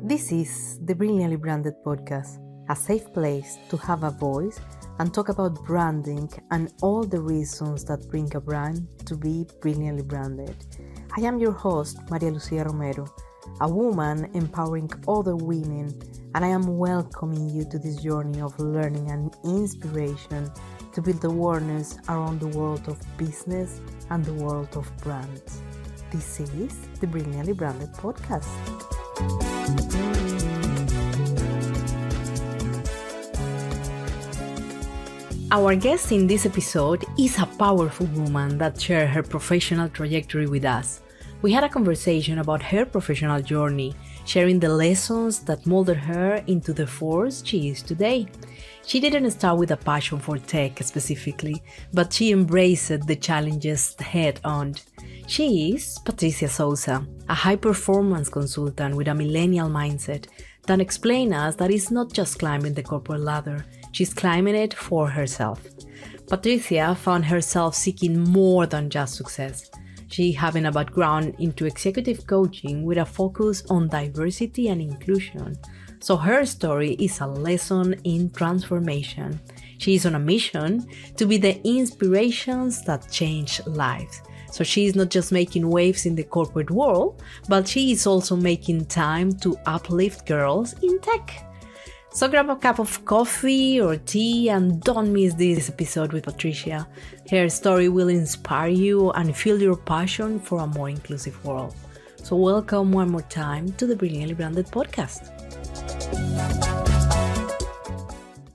This is the Brilliantly Branded podcast, a safe place to have a voice and talk about branding and all the reasons that bring a brand to be brilliantly branded. I am your host, Maria Lucia Romero, a woman empowering other women, and I am welcoming you to this journey of learning and inspiration to build awareness around the world of business and the world of brands. This is the Brilliantly Branded podcast. Our guest in this episode is a powerful woman that shared her professional trajectory with us. We had a conversation about her professional journey, sharing the lessons that molded her into the force she is today. She didn't start with a passion for tech specifically, but she embraced the challenges head on. She is Patricia Souza, a high-performance consultant with a millennial mindset that explains us that it's not just climbing the corporate ladder, she's climbing it for herself. Patricia found herself seeking more than just success. She having a background into executive coaching with a focus on diversity and inclusion. So her story is a lesson in transformation. She is on a mission to be the inspirations that change lives. So she is not just making waves in the corporate world, but she is also making time to uplift girls in tech. So grab a cup of coffee or tea and don't miss this episode with Patricia. Her story will inspire you and fuel your passion for a more inclusive world. So welcome one more time to the Brilliantly Branded podcast.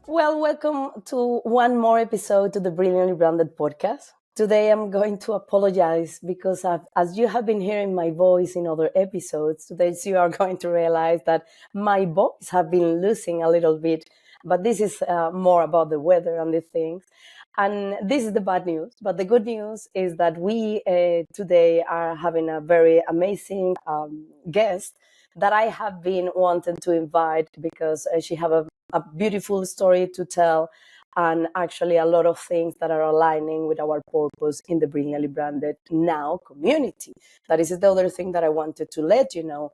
Well, welcome to one more episode to the Brilliantly Branded podcast. Today I'm going to apologize because as you have been hearing my voice in other episodes, today you are going to realize that my voice have been losing a little bit, but this is more about the weather and the things. And this is the bad news, but the good news is that we today are having a very amazing guest that I have been wanting to invite because she have a beautiful story to tell, and actually a lot of things that are aligning with our purpose in the Brilliantly Branded Now community. That is the other thing that I wanted to let you know.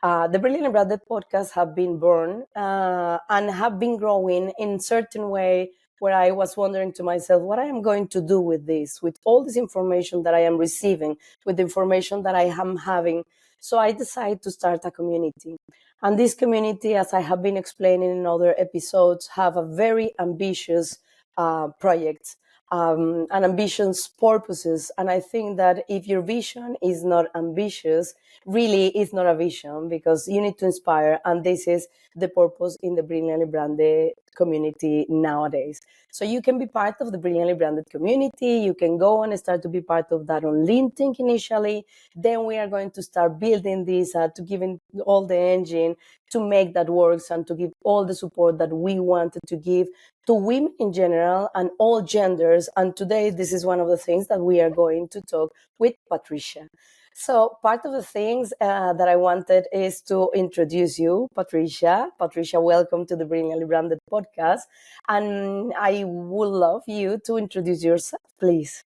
The Brilliantly Branded podcast have been born and have been growing in certain way where I was wondering to myself, what I am going to do with this, with all this information that I am receiving, with the information that I am having. So I decided to start a community. And this community, as I have been explaining in other episodes, have a very ambitious project and ambitious purposes. And I think that if your vision is not ambitious, really it's not a vision because you need to inspire. And this is the purpose in the Brilliantly Branded community nowadays. So you can be part of the Brilliantly Branded community. You can go and start to be part of that on LinkedIn initially. Then we are going to start building this to giving all the engine to make that work and to give all the support that we wanted to give to women in general and all genders. And today, this is one of the things that we are going to talk with Patricia. So part of the things that I wanted is to introduce you, Patricia. Patricia, welcome to the Brilliantly Branded podcast. And I would love you to introduce yourself, please.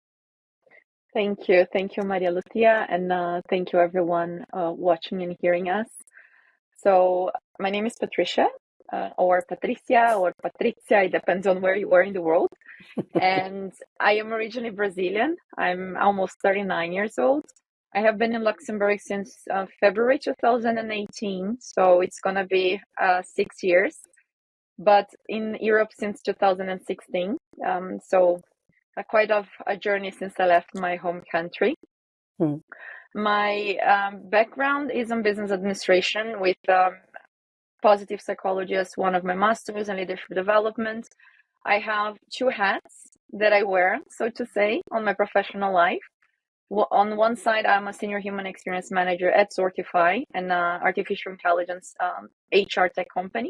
Thank you. Thank you, Maria Lucia. And thank you, everyone watching and hearing us. So my name is Patricia, or Patricia, or Patrizia. It depends on where you are in the world. And I am originally Brazilian. I'm almost 39 years old. I have been in Luxembourg since February 2018, so it's going to be 6 years. But in Europe since 2016, so quite a journey since I left my home country. My background is in business administration with positive psychology as one of my masters and leadership development. I have two hats that I wear, so to say, on my professional life. On one side, I'm a senior human experience manager at Sortify, an artificial intelligence HR tech company.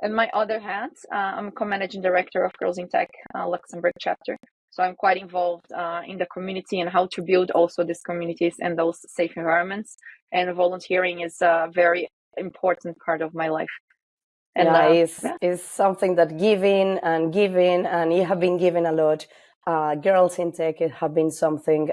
And my other hat, I'm a co-managing director of Girls in Tech Luxembourg chapter. So I'm quite involved in the community and how to build also these communities and those safe environments. And volunteering is a very important part of my life. And it's something that giving, and you have been given a lot. Girls in Tech have been something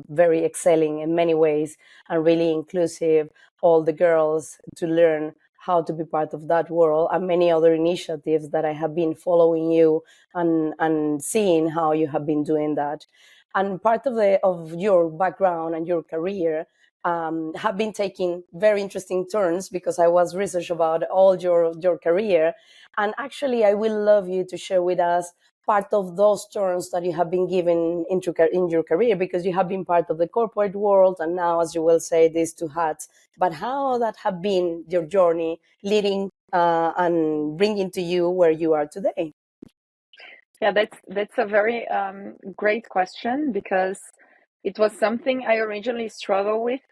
very excelling in many ways and really inclusive. All the girls to learn how to be part of that world, and many other initiatives that I have been following you and seeing how you have been doing that. And part of your background and your career have been taking very interesting turns, because I was research about all your career. And actually, I will love you to share with us part of those turns that you have been given in your career, because you have been part of the corporate world, and now, as you will say, these two hats. But how that have been your journey leading and bringing to you where you are today? Yeah, that's a very great question, because it was something I originally struggled with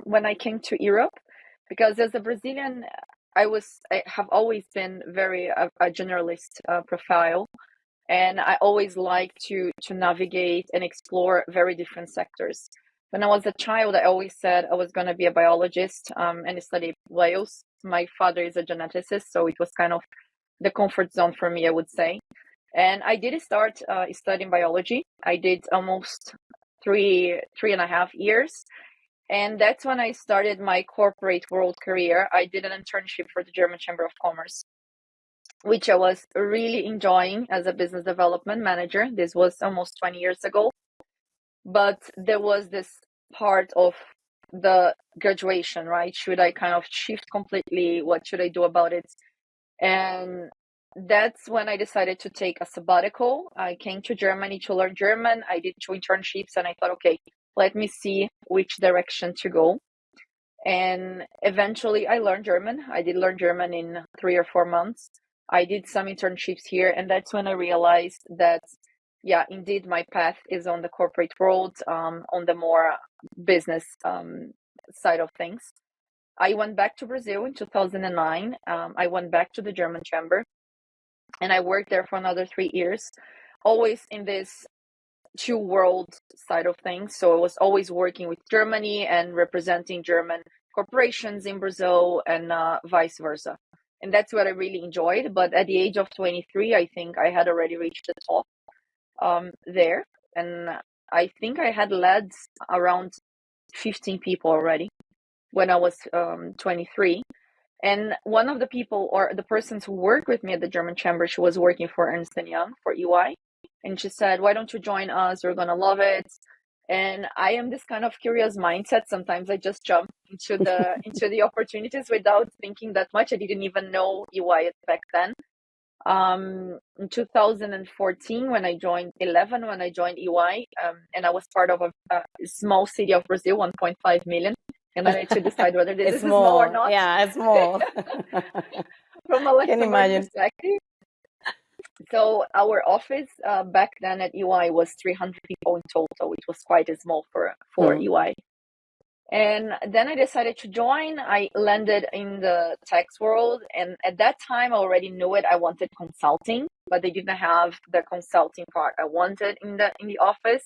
when I came to Europe. Because as a Brazilian, I have always been very a generalist profile, and I always like to navigate and explore very different sectors. When I was a child, I always said I was going to be a biologist and study whales. My father is a geneticist, so it was kind of the comfort zone for me, I would say. And I did start studying biology. I did almost three and a half years. And that's when I started my corporate world career. I did an internship for the German Chamber of Commerce, which I was really enjoying as a business development manager. This was almost 20 years ago. But there was this part of the graduation, right? Should I kind of shift completely? What should I do about it? And that's when I decided to take a sabbatical. I came to Germany to learn German. I did 2 internships, and I thought, okay, let me see which direction to go. And eventually I learned German. I did learn German in 3 or 4 months. I did some internships here, and that's when I realized that, yeah, indeed, my path is on the corporate world, on the more business side of things. I went back to Brazil in 2009. I went back to the German Chamber, and I worked there for another 3 years, always in this two world side of things. So I was always working with Germany and representing German corporations in Brazil, and vice versa. And that's what I really enjoyed. But at the age of 23, I think I had already reached the top there. And I think I had led around 15 people already when I was 23. And one of the people, or the persons who worked with me at the German Chamber, she was working for Ernst and Young, for EY. And she said, why don't you join us? You're going to love it. And I am this kind of curious mindset. Sometimes I just jump into the opportunities without thinking that much. I didn't even know EY back then. In 2014, when I joined EY, and I was part of a small city of Brazil, 1.5 million. And I need to decide whether this is small or not. Yeah, it's small. From a Luxembourg perspective. So our office back then at EY was 300 people in total, which was quite small for EY. And then I decided to join. I landed in the tax world, and at that time I already knew it. I wanted consulting, but they didn't have the consulting part I wanted in the office.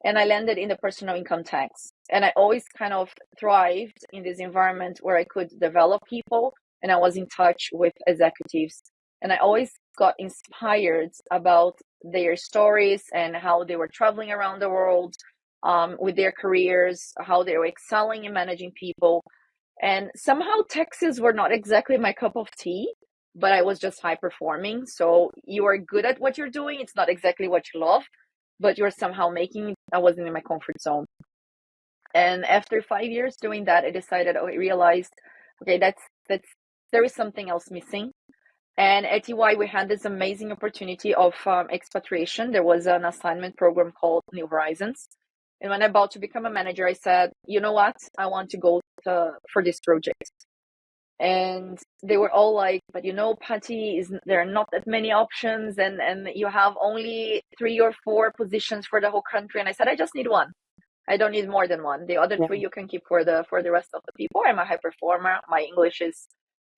And I landed in the personal income tax. And I always kind of thrived in this environment where I could develop people, and I was in touch with executives. And I always got inspired about their stories and how they were traveling around the world with their careers, how they were excelling in managing people. And somehow taxes were not exactly my cup of tea, but I was just high performing. So you are good at what you're doing. It's not exactly what you love, but you're somehow making it. I wasn't in my comfort zone. And after 5 years doing that, I realized, okay, there is something else missing. And at EY, we had this amazing opportunity of expatriation. There was an assignment program called New Horizons. And when I'm about to become a manager, I said, you know what? I want to go for this project. And they were all like, but Patty, there are not that many options, and you have only 3 or 4 positions for the whole country. And I said, I just need one. I don't need more than one. The other 3 you can keep for the rest of the people. I'm a high performer. My English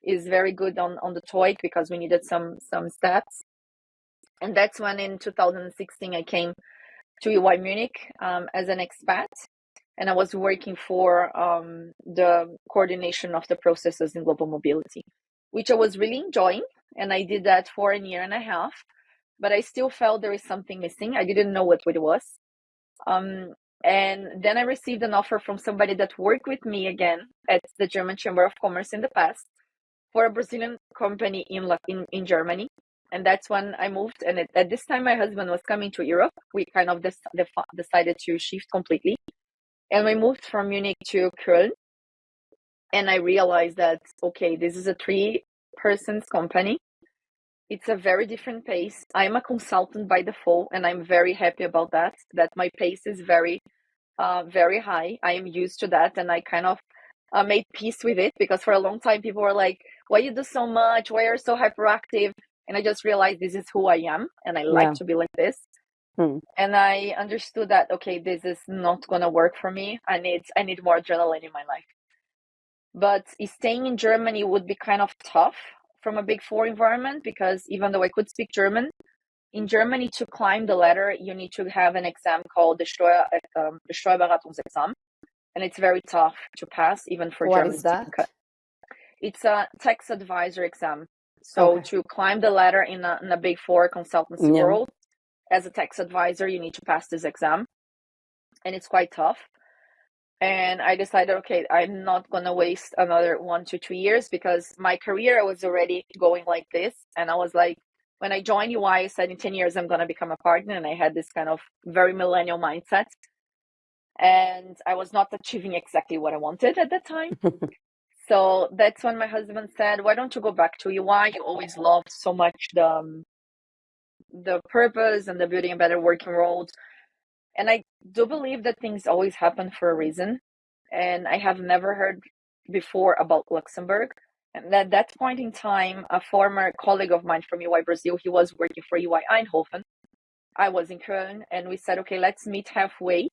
is very good on the TOEIC, because we needed some stats. And that's when in 2016 I came to EY Munich as an expat. And I was working for the coordination of the processes in global mobility, which I was really enjoying. And I did that for a year and a half, but I still felt there is something missing. I didn't know what it was. And then I received an offer from somebody that worked with me again at the German Chamber of Commerce in the past. for a Brazilian company in Germany. And that's when I moved. And at this time, my husband was coming to Europe. We kind of decided to shift completely. And we moved from Munich to Köln. And I realized that, okay, this is a 3-person company. It's a very different pace. I'm a consultant by default, and I'm very happy about that my pace is very, very high. I am used to that, and I kind of made peace with it, because for a long time people were like, why you do so much? Why are you so hyperactive? And I just realized this is who I am, and I like Yeah. to be like this. And I understood that, okay, this is not going to work for me. I need more adrenaline in my life. But staying in Germany would be kind of tough from a Big Four environment, because even though I could speak German, in Germany, to climb the ladder, you need to have an exam called the Steuerberatungsexamen, and it's very tough to pass, even for What German is that? speaking. It's a tax advisor exam. So Okay. to climb the ladder in a Big Four consultancy Yeah. world, as a tax advisor, you need to pass this exam, and it's quite tough. And I decided, okay, I'm not going to waste another 1 to 2 years, because my career was already going like this. And I was like, when I joined UI, I said in 10 years, I'm going to become a partner. And I had this kind of very millennial mindset. And I was not achieving exactly what I wanted at that time. So that's when my husband said, why don't you go back to UI? You always loved so much the purpose and the building a better working world. And I do believe that things always happen for a reason. And I have never heard before about Luxembourg. And at that point in time, a former colleague of mine from UI Brazil, he was working for UI Eindhoven. I was in Köln, and we said, okay, let's meet halfway.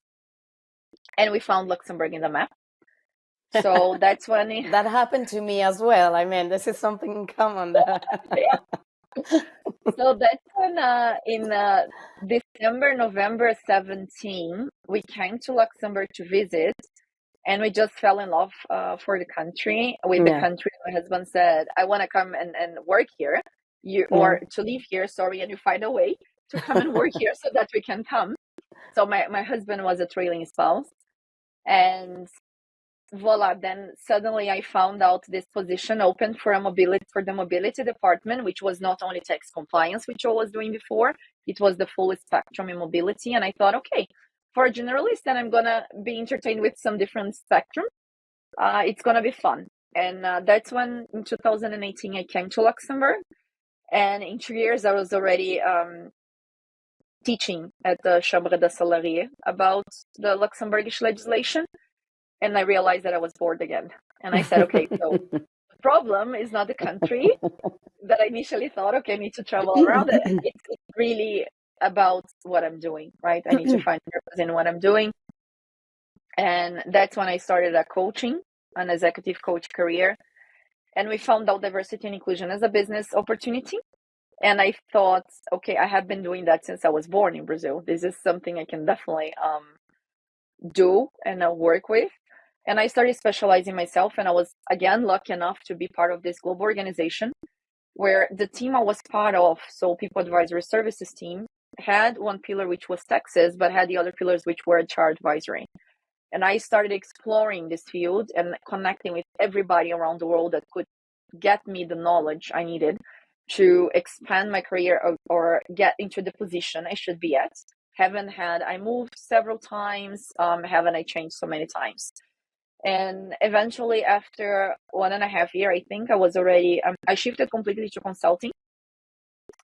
And we found Luxembourg in the map. So that's when That happened to me as well. I mean, this is something in common. yeah. So that's when in November 17, we came to Luxembourg to visit, and we just fell in love for the country. With the Yeah. country, my husband said, I want to come and work here, or to live here, sorry, and you find a way to come and work here so that we can come. So my husband was a trailing spouse, and voila, then suddenly I found out this position open for the mobility department, which was not only tax compliance, which I was doing before, it was the full spectrum in mobility. And I thought, okay, for a generalist, then I'm gonna be entertained with some different spectrum. It's gonna be fun. And that's when in 2018 I came to Luxembourg, and in 2 years I was already teaching at the Chambre de Salariés about the Luxembourgish legislation. And I realized that I was bored again. And I said, okay, so the problem is not the country that I initially thought, okay, I need to travel around it. It's really about what I'm doing, right? I need to find purpose in what I'm doing. And that's when I started an executive coach career. And we found out diversity and inclusion as a business opportunity. And I thought, okay, I have been doing that since I was born in Brazil. This is something I can definitely do and work with. And I started specializing myself, and I was again lucky enough to be part of this global organization where the team I was part of, so People Advisory Services team, had one pillar which was taxes, but had the other pillars which were HR advisory. And I started exploring this field and connecting with everybody around the world that could get me the knowledge I needed to expand my career, or get into the position I should be at. I moved several times, haven't I changed so many times. And eventually, after 1.5 years, I think I shifted completely to consulting.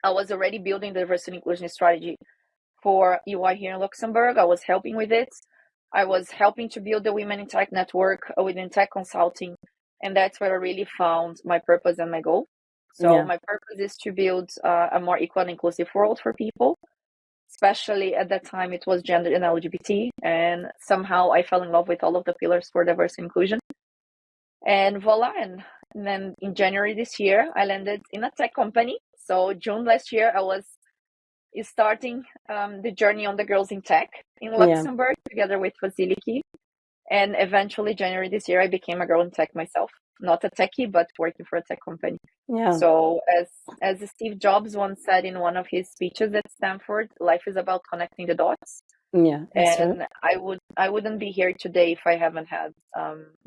I was already building the diversity and inclusion strategy for UI here in Luxembourg. I was helping with it. I was helping to build the Women in Tech network within tech consulting. And that's where I really found my purpose and my goal. So Yeah. my purpose is to build a more equal and inclusive world for people. Especially at that time, it was gender and LGBT. And somehow I fell in love with all of the pillars for diversity and inclusion. And voila. And then in January this year, I landed in a tech company. So June last year, I was starting the journey on the Girls in Tech in Luxembourg together with Vasiliki. And eventually, January this year, I became a girl in tech myself. Not a techie, but working for a tech company. Yeah. So as Steve Jobs once said in one of his speeches at Stanford, life is about connecting the dots. Yeah. And I wouldn't be here today if I haven't had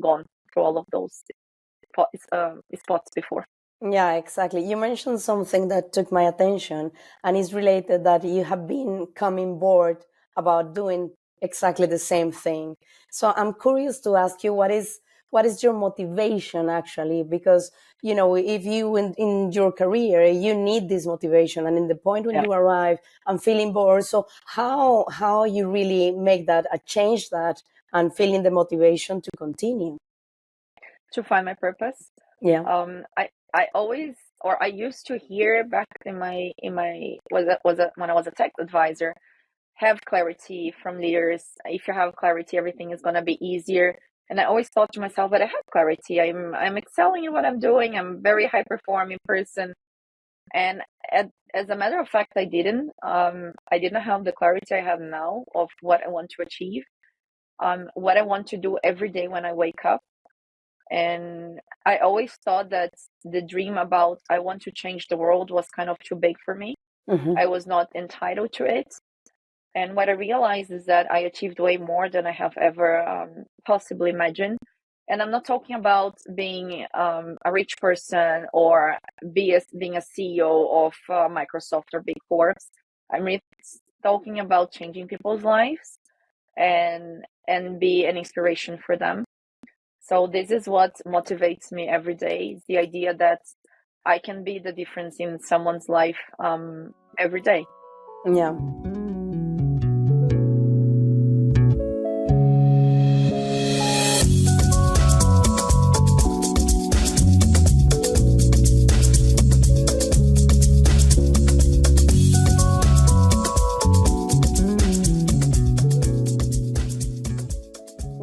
gone through all of those spots before. Yeah, exactly. You mentioned something that took my attention, and is related that you have been coming bored about doing exactly the same thing. So I'm curious to ask you, what is your motivation actually? Because if you in your career you need this motivation, and in the point when Yeah. you arrive, I'm feeling bored. So how you really make that a change that and feeling the motivation to continue? To find my purpose. Yeah. I always, or I used to hear back in my when I was a tech advisor, have clarity from leaders. If you have clarity, everything is gonna be easier. And I always thought to myself, but I have clarity. I'm excelling in what I'm doing. I'm a very high performing person. And as a matter of fact, I didn't. I didn't have the clarity I have now of what I want to achieve. What I want to do every day when I wake up. And I always thought that the dream about I want to change the world was kind of too big for me. Hmm. I was not entitled to it. And what I realized is that I achieved way more than I have ever possibly imagined. And I'm not talking about being a rich person or being a CEO of Microsoft or Big Corps. I'm really talking about changing people's lives and be an inspiration for them. So this is what motivates me every day, is the idea that I can be the difference in someone's life every day. Yeah.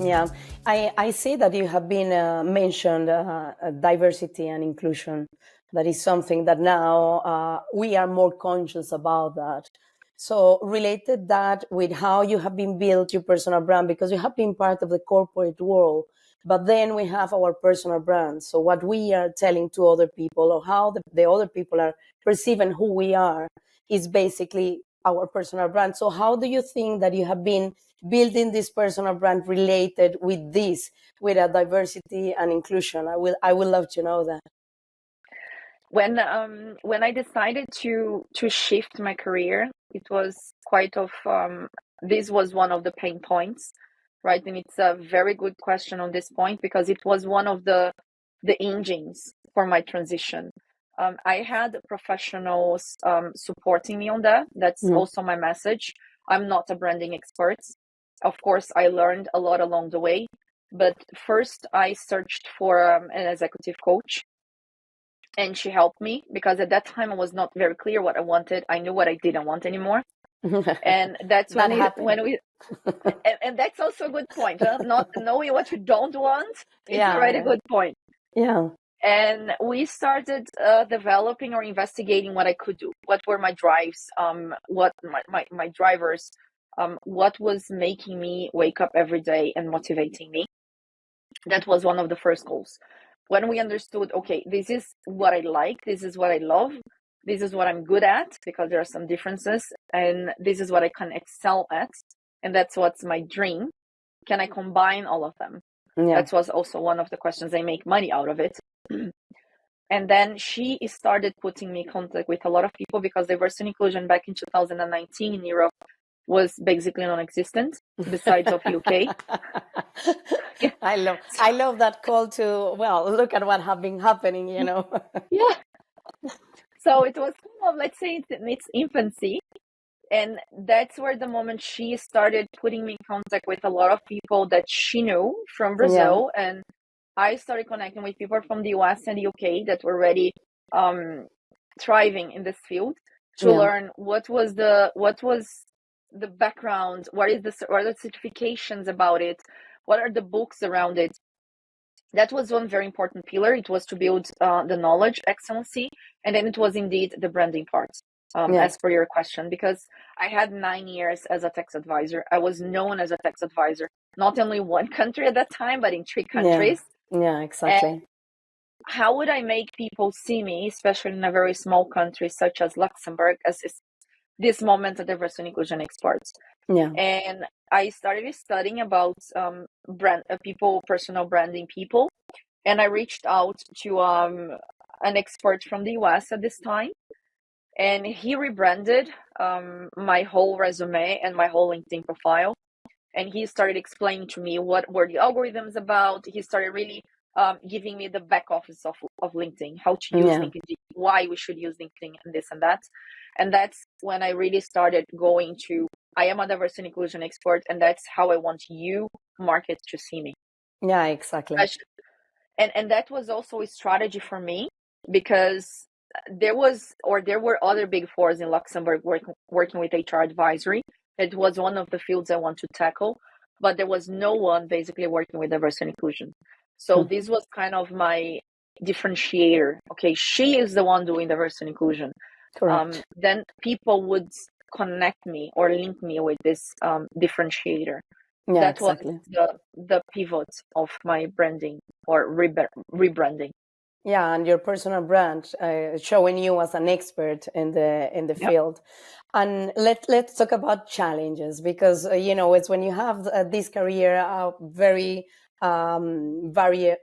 Yeah, I see that you have been mentioned diversity and inclusion. That is something that now we are more conscious about that. So related that with how you have been built your personal brand, because you have been part of the corporate world, but then we have our personal brand. So what we are telling to other people, or how the other people are perceiving who we are, is basically our personal brand. So how do you think that you have been building this personal brand related with this, with a diversity and inclusion? I will love to know that. When I decided to shift my career, it was quite of this was one of the pain points, right? And it's a very good question on this point because it was one of the engines for my transition. I had professionals supporting me on that. That's Mm. also my message. I'm not a branding expert. Of course, I learned a lot along the way, but first I searched for an executive coach, and she helped me because at that time I was not very clear what I wanted. I knew what I didn't want anymore. And that's That when happened. we and that's also a good point, huh? Not knowing what you don't want, it's Yeah, already a yeah, good point. yeah, And we started developing or investigating what I could do. What were my drives? What my drivers? What was making me wake up every day and motivating me? That was one of the first goals. When we understood, okay, this is what I like, this is what I love, this is what I'm good at, because there are some differences, and this is what I can excel at, and that's what's my dream. Can I combine all of them? yeah. That was also one of the questions. I make money out of it. And then she started putting me in contact with a lot of people because diversity and inclusion back in 2019 in Europe was basically non-existent, besides of UK. Yeah. I love that call to, well, look at what have been happening. Yeah. So it was kind of, let's say, it's in its infancy. And that's where the moment she started putting me in contact with a lot of people that she knew from Yeah, Brazil. And I started connecting with people from the US and the UK that were already thriving in this field to yeah, learn what was the background, what are the certifications about it, what are the books around it. That was one very important pillar. It was to build the knowledge excellency, and then it was indeed the branding part. yeah, As per your question, because I had 9 years as a tax advisor. I was known as a tax advisor, not only one country at that time, but in three yeah, countries. yeah, And exactly. how would I make people see me, especially in a very small country such as Luxembourg, as this moment a diversity and inclusion expert? Yeah, And I started studying about brand people, personal branding people, and I reached out to an expert from the US at this time, and he rebranded my whole resume and my whole LinkedIn profile. And he started explaining to me what were the algorithms about. He started really giving me the back office of LinkedIn, how to use Yeah. LinkedIn, why we should use LinkedIn, and this and that. And that's when I really started going to, I am a diversity and inclusion expert, and that's how I want you market to see me. Yeah, exactly. And that was also a strategy for me, because there were other big fours in Luxembourg working with HR advisory. It was one of the fields I want to tackle, but there was no one basically working with diversity and inclusion. So Hmm. this was kind of my differentiator. Okay, she is the one doing diversity and inclusion. Correct. Then people would connect me or link me with this differentiator. Yeah, That was exactly. the pivot of my branding or rebranding. Yeah, and your personal brand, showing you as an expert in the Yep. field. And let's talk about challenges, because it's when you have this career, very varied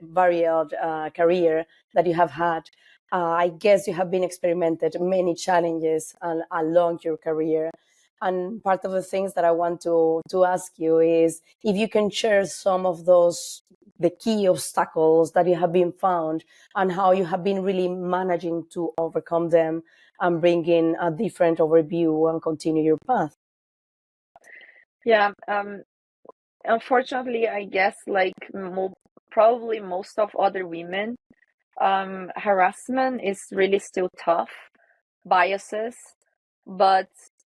career that you have had. I guess you have been experimented many challenges along your career. And part of the things that I want to ask you is if you can share some of those, the key obstacles that you have been found, and how you have been really managing to overcome them and bring in a different overview and continue your path. Yeah. Unfortunately, I guess like probably most of other women, harassment is really still tough, biases. But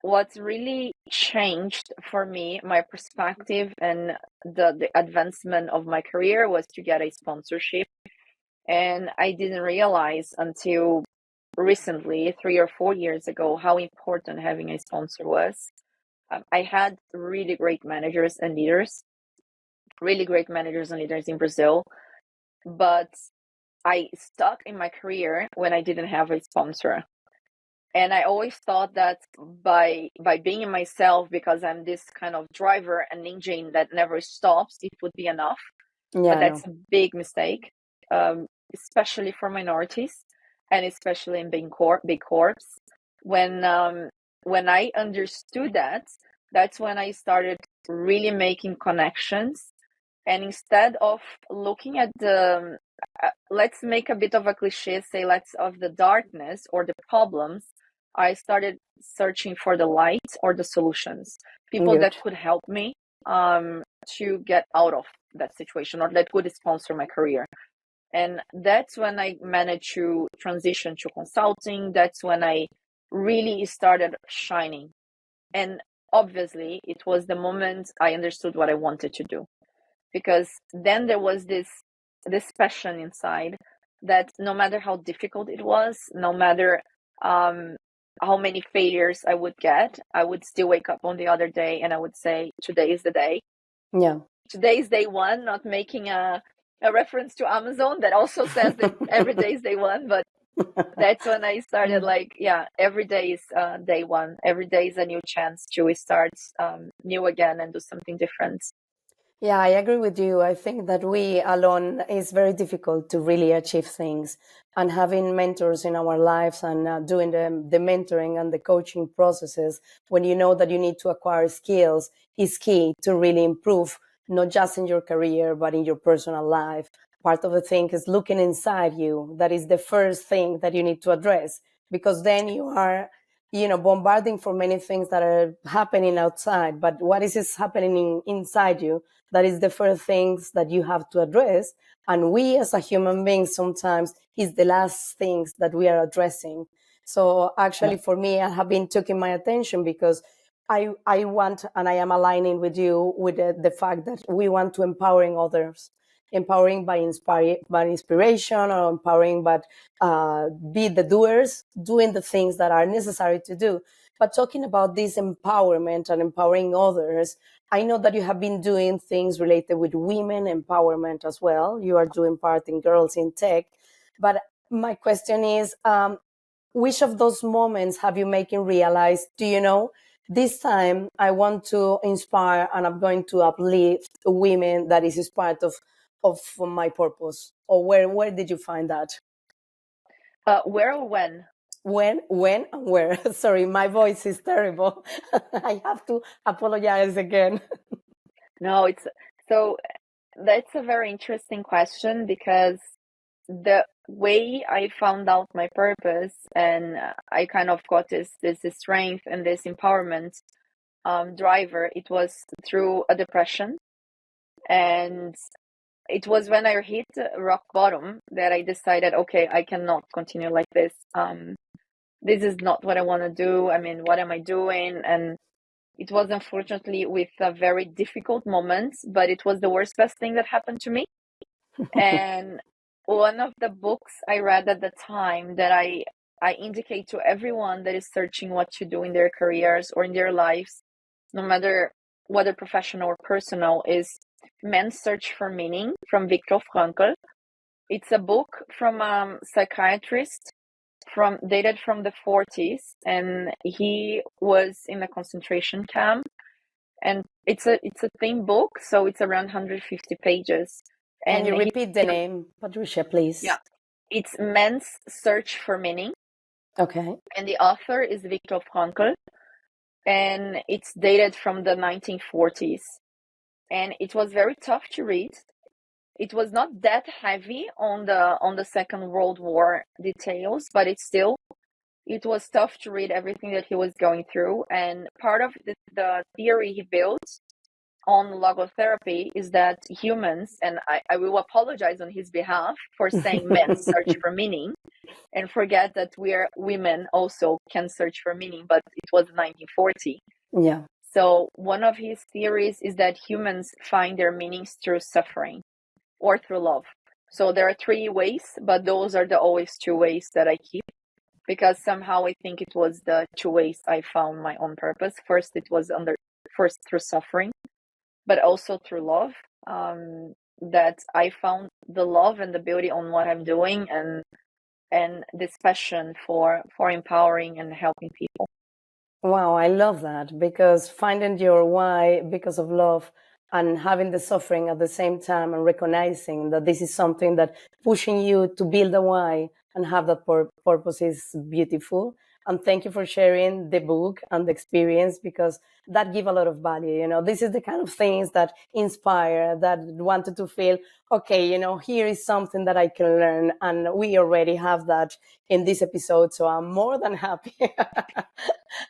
what's really changed for me, my perspective and the advancement of my career, was to get a sponsorship. And I didn't realize until recently, 3 or 4 years ago, how important having a sponsor was. I had really great managers and leaders, really great managers and leaders in Brazil, but I stuck in my career when I didn't have a sponsor. And I always thought that by being in myself, because I'm this kind of driver and engine that never stops, it would be enough. But Yeah, that's no. a big mistake, especially for minorities, and especially in big corps. When when I understood that, that's when I started really making connections. And instead of looking at the, let's make a bit of a cliche, say, let's of the darkness or the problems, I started searching for the light or the solutions, people Good. that could help me to get out of that situation, or that could sponsor my career. And that's when I managed to transition to consulting. That's when I really started shining. And obviously, it was the moment I understood what I wanted to do, because then there was this passion inside that no matter how difficult it was, no matter how many failures I would get, I would still wake up on the other day and I would say, today is the day. Yeah. Today is day one, not making a reference to Amazon that also says that every day is day one. But that's when I started, like, yeah, every day is day one. Every day is a new chance to start new again and do something different. Yeah, I agree with you. I think that we alone is very difficult to really achieve things. And having mentors in our lives and doing the mentoring and the coaching processes, when you know that you need to acquire skills, is key to really improve, not just in your career, but in your personal life. Part of the thing is looking inside you. That is the first thing that you need to address, because then you are bombarding for many things that are happening outside, but what is happening inside you, that is the first things that you have to address. And we as a human beings sometimes is the last things that we are addressing. So Yeah. actually for me, I have been taking my attention, because I want, and I am aligning with you with the fact that we want to empowering others, empowering by inspiration, or empowering but be the doers, doing the things that are necessary to do. But talking about this empowerment and empowering others, I know that you have been doing things related with women empowerment as well. You are doing part in Girls in Tech. But my question is, which of those moments have you making realize, this time I want to inspire and I'm going to uplift women, that is part of my purpose? Or where did you find that? Where or when? When, and where? Sorry, my voice is terrible. I have to apologize again. No, it's so that's a very interesting question because the way I found out my purpose and I kind of got this strength and this empowerment driver, it was through a depression. And it was when I hit rock bottom that I decided, okay, I cannot continue like this. This is not what I want to do. I mean, what am I doing? And it was unfortunately with a very difficult moment, but it was the worst best thing that happened to me. And one of the books I read at the time that I indicate to everyone that is searching what to do in their careers or in their lives, no matter whether professional or personal, is Man's Search for Meaning from Viktor Frankl. It's a book from a psychiatrist dated from the 40s, and he was in a concentration camp. And it's a thin book, so it's around 150 pages. Can you And repeat the name, Patricia, please? yeah, it's Man's Search for Meaning, Okay. and the author is Viktor Frankl, and it's dated from the 1940s. And it was very tough to read. It was not that heavy on the Second World War details, but it was tough to read everything that he was going through. And part of the theory he built on logotherapy is that humans, and I will apologize on his behalf for saying men search for meaning and forget that we're women also can search for meaning, but it was 1940. Yeah. So one of his theories is that humans find their meanings through suffering or through love. So there are three ways, but those are the always two ways that I keep, because somehow I think it was the two ways I found my own purpose. First, it was first through suffering, but also through love. That I found the love and the beauty on what I'm doing, and this passion for empowering and helping people. Wow, I love that, because finding your why because of love and having the suffering at the same time and recognizing that this is something that pushing you to build a why and have that purpose is beautiful. And thank you for sharing the book and the experience, because that give a lot of value. This is the kind of things that inspire, that wanted to feel, okay, here is something that I can learn. And we already have that in this episode. So I'm more than happy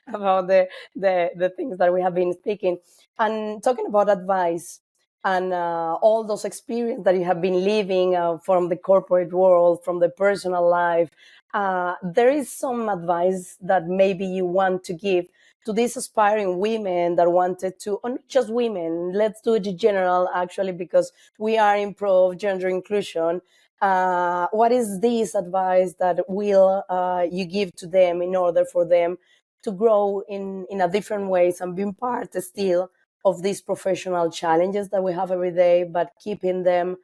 about the things that we have been speaking and talking about advice, and all those experiences that you have been living, from the corporate world, from the personal life. There is some advice that maybe you want to give to these aspiring women that wanted to, or not just women, let's do it in general, actually, because we are in pro of gender inclusion. What is this advice that will you give to them in order for them to grow in a different ways and being part still of these professional challenges that we have every day, but keeping them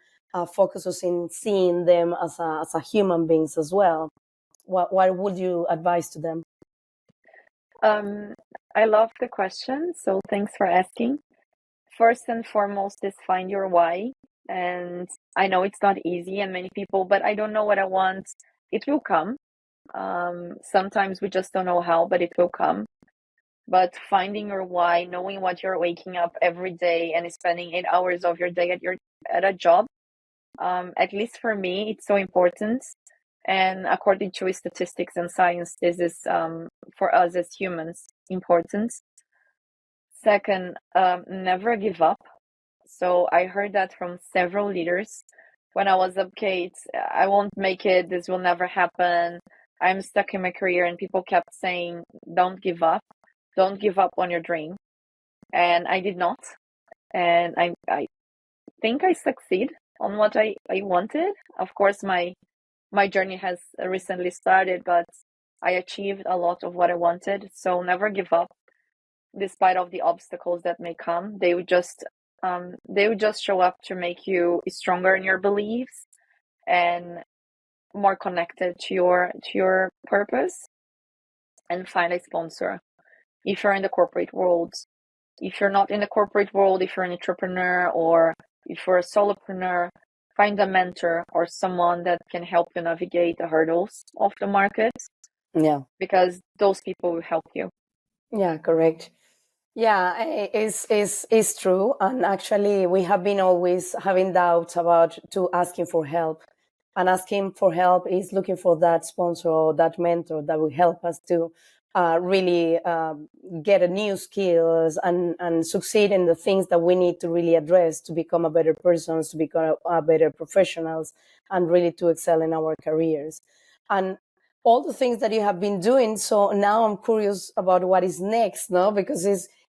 focuses in seeing them as a human beings as well? What would you advise to them? I love the question, so thanks for asking. First and foremost is find your why. And I know it's not easy, and many people, but I don't know what I want. It will come. Sometimes we just don't know how, but it will come. But finding your why, knowing what you're waking up every day and spending 8 hours of your day at a job, at least for me, it's so important. And according to statistics and science, this is for us as humans important. Second, never give up. So I heard that from several leaders when I was up, Kate, I won't make it, this will never happen, I'm stuck in my career, and people kept saying, don't give up on your dream. And I did not. And I think I succeed on what I wanted. Of course, my journey has recently started, but I achieved a lot of what I wanted. So never give up, despite of the obstacles that may come. They would just show up to make you stronger in your beliefs and more connected to your purpose. And find a sponsor. If you're in the corporate world, if you're not in the corporate world, if you're an entrepreneur or if you're a solopreneur, find a mentor or someone that can help you navigate the hurdles of the market, Yeah. because those people will help you. Yeah, correct. Yeah, it's true. And actually, we have been always having doubts about to asking for help. And asking for help is looking for that sponsor or that mentor that will help us to really get a new skills and succeed in the things that we need to really address to become a better persons, to become a better professionals, and really to excel in our careers. And all the things that you have been doing. So now I'm curious about what is next, no? Because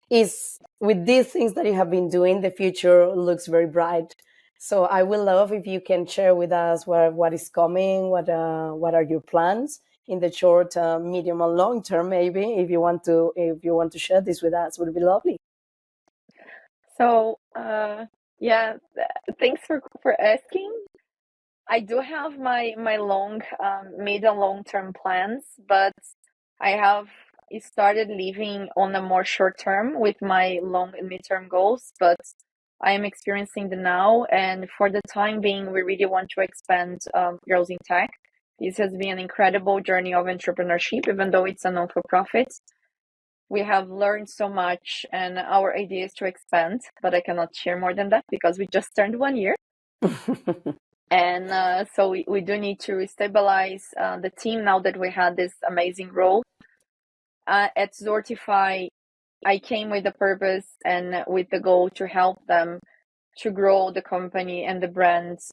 it's with these things that you have been doing, the future looks very bright. So I will love if you can share with us what is coming, what are your plans in the short, medium, and long term. Maybe if you want to share this with us, would be lovely. So yeah, thanks for asking. I do have my long, mid and long term plans, but I have started living on a more short term with my long and mid term goals. But I am experiencing the now, and for the time being, we really want to expand Girls in Tech. This has been an incredible journey of entrepreneurship, even though it's a non for profit. We have learned so much, and our idea is to expand, but I cannot share more than that because we just turned 1 year. And so we do need to stabilize the team now that we had this amazing role. At Zortify, I came with the purpose and with the goal to help them to grow the company and the brands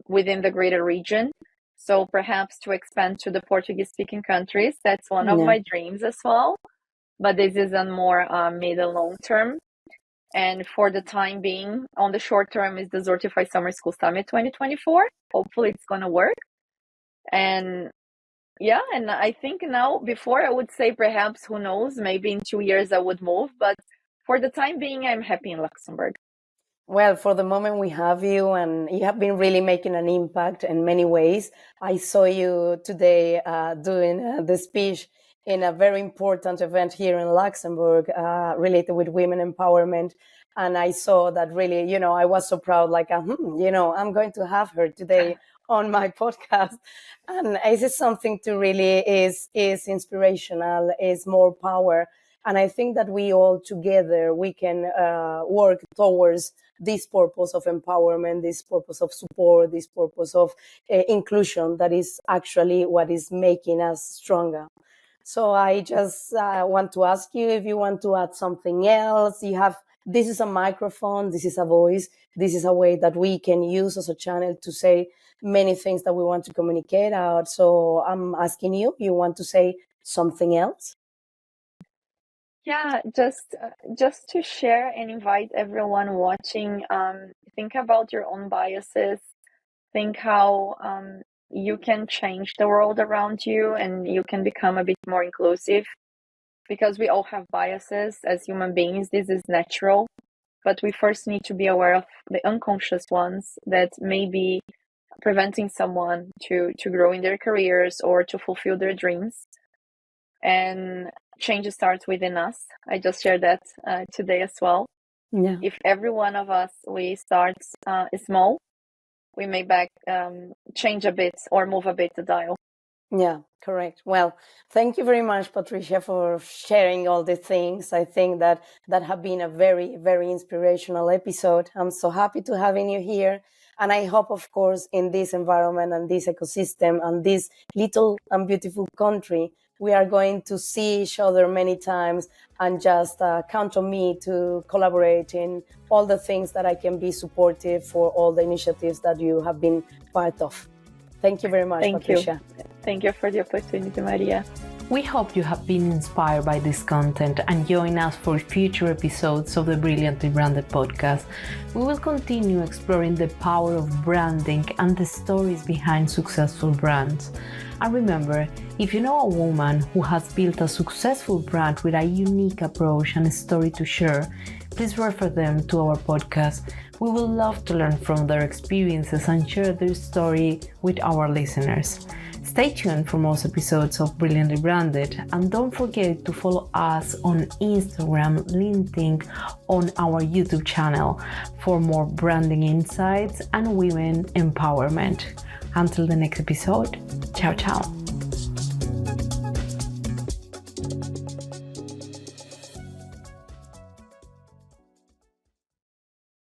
within the greater region. So perhaps to expand to the Portuguese-speaking countries. That's one of Yeah. my dreams as well. But this is a more mid and long term. And for the time being, on the short term, is the Zortify Summer School Summit 2024. Hopefully it's going to work. And yeah, and I think now, before I would say perhaps, who knows, maybe in 2 years I would move. But for the time being, I'm happy in Luxembourg. Well, for the moment we have you, and you have been really making an impact in many ways. I saw you today doing the speech in a very important event here in Luxembourg related with women empowerment. And I saw that really, I was so proud, like, I'm going to have her today on my podcast. And this is something to really is inspirational, is more power. And I think that we all together, we can work towards this purpose of empowerment, this purpose of support, this purpose of inclusion that is actually what is making us stronger. So I just want to ask you if you want to add something else. This is a microphone, this is a voice, this is a way that we can use as a channel to say many things that we want to communicate out. So I'm asking you want to say something else? Yeah, just to share and invite everyone watching, think about your own biases. Think how you can change the world around you and you can become a bit more inclusive, because we all have biases as human beings. This is natural, but we first need to be aware of the unconscious ones that may be preventing someone to grow in their careers or to fulfill their dreams. And change starts within us. I just shared that today as well. Yeah. If every one of us, we start small, we may change a bit or move a bit the dial. Yeah, correct. Well, thank you very much, Patricia, for sharing all the things. I think that have been a very, very inspirational episode. I'm so happy to having you here. And I hope, of course, in this environment and this ecosystem and this little and beautiful country, we are going to see each other many times, and just count on me to collaborate in all the things that I can be supportive for all the initiatives that you have been part of. Thank you very much, Patricia. Thank you for the opportunity, Maria. We hope you have been inspired by this content and join us for future episodes of the Brilliantly Branded podcast. We will continue exploring the power of branding and the stories behind successful brands. And remember, if you know a woman who has built a successful brand with a unique approach and a story to share, please refer them to our podcast. We would love to learn from their experiences and share their story with our listeners. Stay tuned for more episodes of Brilliantly Branded, and don't forget to follow us on Instagram, LinkedIn, on our YouTube channel for more branding insights and women empowerment. Until the next episode, ciao ciao.